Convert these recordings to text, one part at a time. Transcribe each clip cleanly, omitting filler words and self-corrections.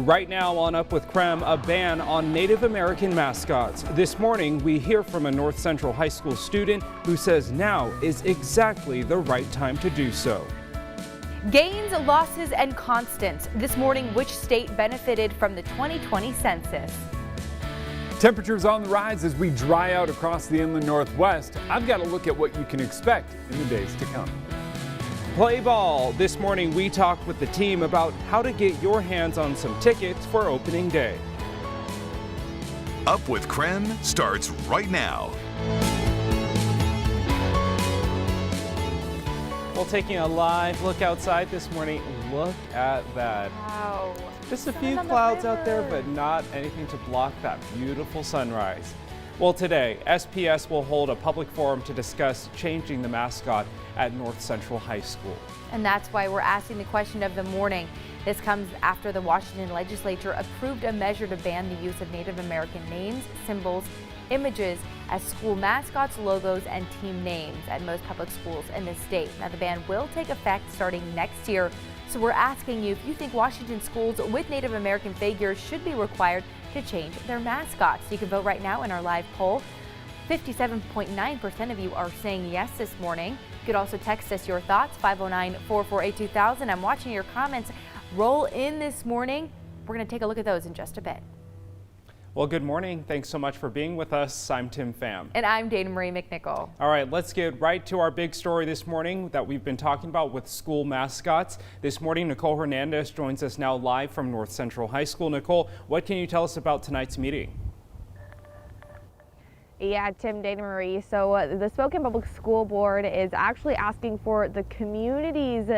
Right now on Up with KREM, a ban on Native American mascots. This morning, we hear from a North Central High School student who says now is exactly the right time to do so. Gains, losses, and constants. This morning, which state benefited from the 2020 census? Temperatures on the rise as we dry out across the inland Northwest. I've got to look at what you can expect in the days to come. Play ball. This morning, we talked with the team about how to get your hands on some tickets for opening day. Up with KREM starts right now. Well, taking a live look outside this morning, look at that. Wow. Just a few clouds out there, but not anything to block that beautiful sunrise. Well, today, SPS will hold a public forum to discuss changing the mascot at North Central High School. And that's why we're asking the question of the morning. This comes after the Washington legislature approved a measure to ban the use of Native American names, symbols, images as school mascots, logos, and team names at most public schools in the state. Now, the ban will take effect starting next year. So we're asking you if you think Washington schools with Native American figures should be required to change their mascots. You can vote right now in our live poll. 57.9% of you are saying yes this morning. You could also text us your thoughts, 509-448-2000. I'm watching your comments roll in this morning. We're going to take a look at those in just a bit. Well, good morning. Thanks so much for being with us. I'm Tim Pham. And I'm Dana Marie McNichol. All right, let's get right to our big story this morning that we've been talking about with school mascots. This morning, Nicole Hernandez joins us now live from North Central High School. Nicole, what can you tell us about tonight's meeting? Yeah, Tim, Dana Marie. So the Spokane Public School Board is actually asking for the community's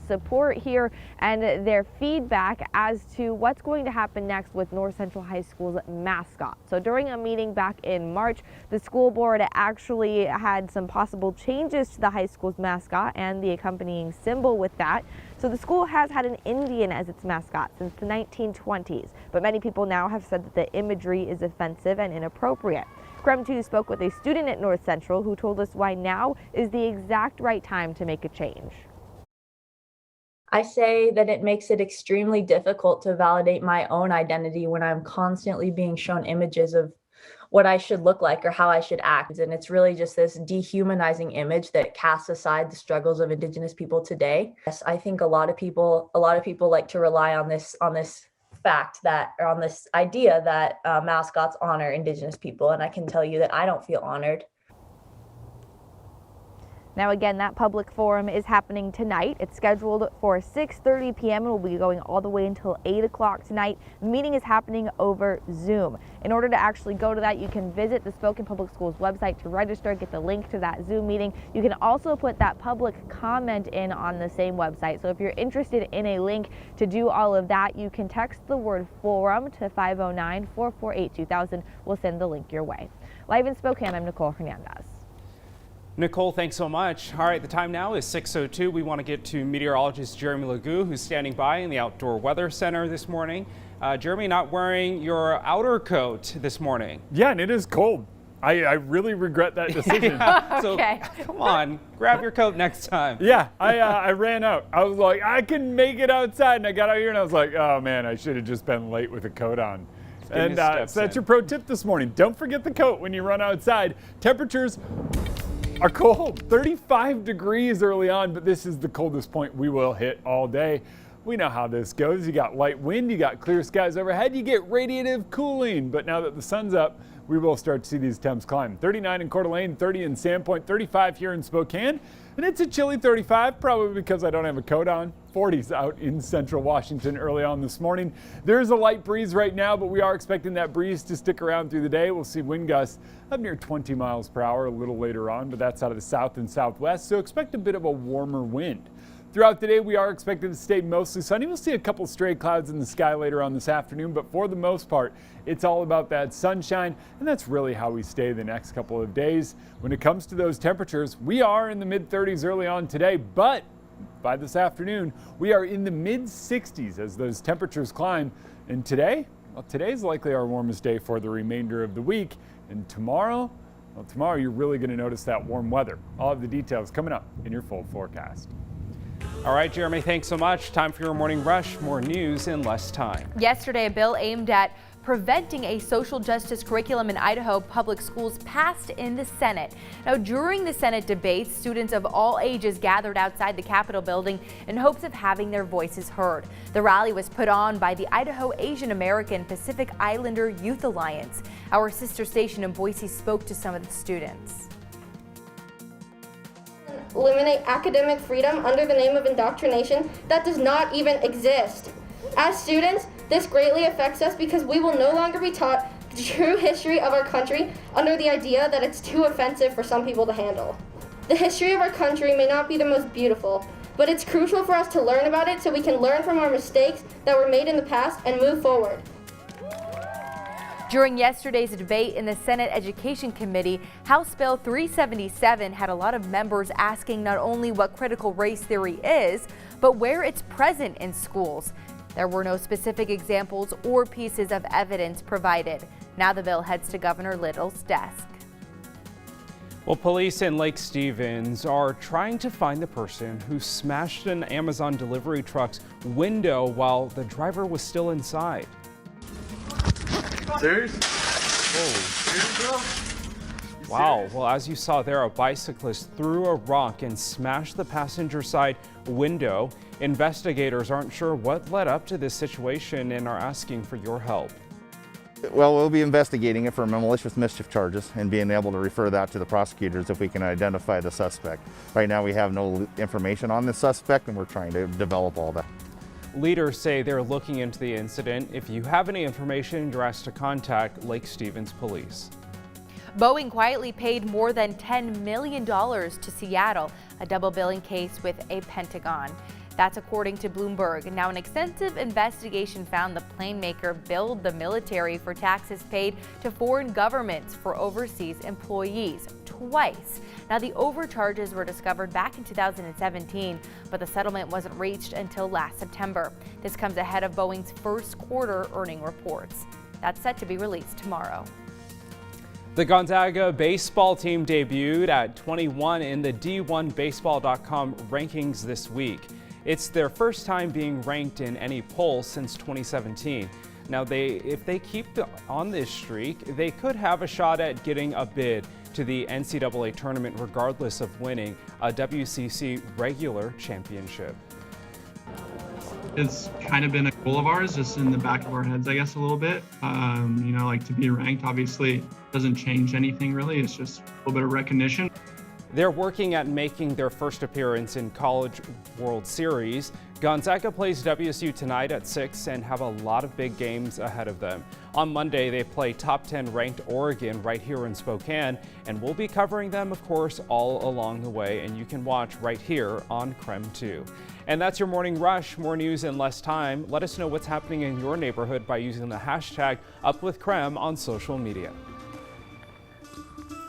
support here and their feedback as to what's going to happen next with North Central High School's mascot. So during a meeting back in March, the school board actually had some possible changes to the high school's mascot and the accompanying symbol with that. So the school has had an Indian as its mascot since the 1920s, but many people now have said that the imagery is offensive and inappropriate. KREM 2 spoke with a student at North Central who told us why now is the exact right time to make a change. I say that it makes it extremely difficult to validate my own identity when I'm constantly being shown images of what I should look like or how I should act. And it's really just this dehumanizing image that casts aside the struggles of Indigenous people today. Yes, I think a lot of people like to rely on this fact that, or on this idea that mascots honor Indigenous people, and I can tell you that I don't feel honored. Now again, that public forum is happening tonight. It's scheduled for 6:30 p.m. and will be going all the way until 8 o'clock tonight. The meeting is happening over Zoom. In order to actually go to that, you can visit the Spokane Public Schools website to register, get the link to that Zoom meeting. You can also put that public comment in on the same website. So if you're interested in a link to do all of that, you can text the word forum to 509-448-2000. We'll send the link your way. Live in Spokane, I'm Nicole Hernandez. Nicole, thanks so much. All right, the time now is 6:02. We want to get to meteorologist Jeremy Legou, who's standing by in the Outdoor Weather Center this morning. Jeremy, not wearing your outer coat this morning. Yeah, and it is cold. I really regret that decision. Yeah, so come on, grab your coat next time. Yeah, I ran out. I was like, I can make it outside, and I got out here and I was like, oh man, I should have just been late with a coat on. And so that's your pro tip this morning. Don't forget the coat when you run outside. Temperatures are cold, 35 degrees early on, but this is the coldest point we will hit all day. We know how this goes. You got light wind, you got clear skies overhead, you get radiative cooling. But now that the sun's up, we will start to see these temps climb. 39 in Coeur d'Alene, 30 in Sandpoint, 35 here in Spokane. And it's a chilly 35, probably because I don't have a coat on. 40s out in central Washington early on this morning. There's a light breeze right now, but we are expecting that breeze to stick around through the day. We'll see wind gusts up near 20 miles per hour a little later on, but that's out of the south and southwest, so expect a bit of a warmer wind. Throughout the day, we are expected to stay mostly sunny. We'll see a couple stray clouds in the sky later on this afternoon, but for the most part, it's all about that sunshine, and that's really how we stay the next couple of days. When it comes to those temperatures, we are in the mid-30s early on today, but by this afternoon, we are in the mid-60s as those temperatures climb. And today, well, today's likely our warmest day for the remainder of the week. And tomorrow, well, tomorrow you're really going to notice that warm weather. All of the details coming up in your full forecast. All right, Jeremy, thanks so much. Time for your morning rush. More news in less time. Yesterday, a bill aimed at preventing a social justice curriculum in Idaho public schools passed in the Senate. Now, during the Senate debates, students of all ages gathered outside the Capitol building in hopes of having their voices heard. The rally was put on by the Idaho Asian American Pacific Islander Youth Alliance. Our sister station in Boise spoke to some of the students. Eliminate academic freedom under the name of indoctrination that does not even exist. As students, this greatly affects us because we will no longer be taught the true history of our country under the idea that it's too offensive for some people to handle. The history of our country may not be the most beautiful, but it's crucial for us to learn about it so we can learn from our mistakes that were made in the past and move forward. During yesterday's debate in the Senate Education Committee, House Bill 377 had a lot of members asking not only what critical race theory is, but where it's present in schools. There were no specific examples or pieces of evidence provided. Now the bill heads to Governor Little's desk. Well, police in Lake Stevens are trying to find the person who smashed an Amazon delivery truck's window while the driver was still inside. Serious? Wow. Well, as you saw there, a bicyclist threw a rock and smashed the passenger side window. Investigators aren't sure what led up to this situation and are asking for your help. Well, we'll be investigating it for malicious mischief charges and being able to refer that to the prosecutors if we can identify the suspect. Right now we have no information on the suspect and we're trying to develop all that. Leaders say they're looking into the incident. If you have any information, you're asked to contact Lake Stevens Police. Boeing quietly paid more than $10 million to Seattle, a double billing case with a Pentagon. That's according to Bloomberg. Now, an extensive investigation found the plane maker billed the military for taxes paid to foreign governments for overseas employees twice. Now, the overcharges were discovered back in 2017, but the settlement wasn't reached until last September. This comes ahead of Boeing's first quarter earning reports. That's set to be released tomorrow. The Gonzaga baseball team debuted at 21 in the D1Baseball.com rankings this week. It's their first time being ranked in any poll since 2017. Now, if they keep on this streak, they could have a shot at getting a bid to the NCAA tournament regardless of winning a WCC regular championship. It's kind of been a goal of ours, just in the back of our heads, I guess, a little bit. Like to be ranked obviously doesn't change anything really. It's just a little bit of recognition. They're working at making their first appearance in College World Series. Gonzaga plays WSU tonight at 6 and have a lot of big games ahead of them. On Monday, they play top 10 ranked Oregon right here in Spokane, and we'll be covering them, of course, all along the way, and you can watch right here on KREM 2. And that's your morning rush. More news in less time. Let us know what's happening in your neighborhood by using the hashtag #UpWithKREM on social media.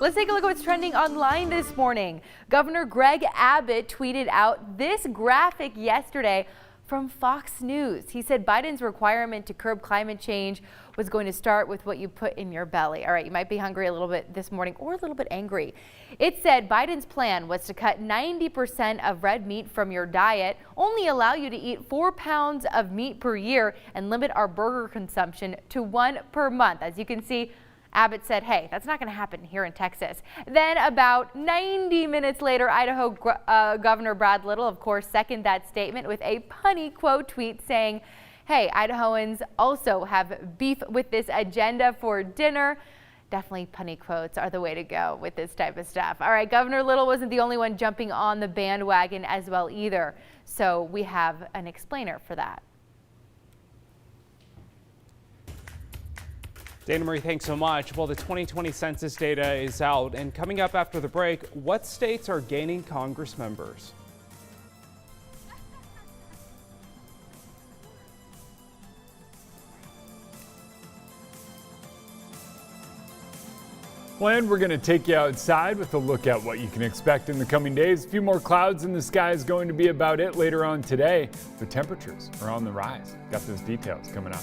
Let's take a look at what's trending online this morning. Governor Greg Abbott tweeted out this graphic yesterday from Fox News. He said Biden's requirement to curb climate change was going to start with what you put in your belly. All right, you might be hungry a little bit this morning or a little bit angry. It said Biden's plan was to cut 90% of red meat from your diet, only allow you to eat 4 pounds of meat per year, and limit our burger consumption to 1 per month. As you can see, Abbott said, hey, that's not going to happen here in Texas. Then about 90 minutes later, Idaho Governor Brad Little, of course, seconded that statement with a punny quote tweet saying, hey, Idahoans also have beef with this agenda for dinner. Definitely punny quotes are the way to go with this type of stuff. All right, Governor Little wasn't the only one jumping on the bandwagon as well either. So we have an explainer for that. Dana Marie, thanks so much. Well, the 2020 census data is out, and coming up after the break, what states are gaining Congress members? And we're going to take you outside with a look at what you can expect in the coming days. A few more clouds in the sky is going to be about it later on today. The temperatures are on the rise. Got those details coming up.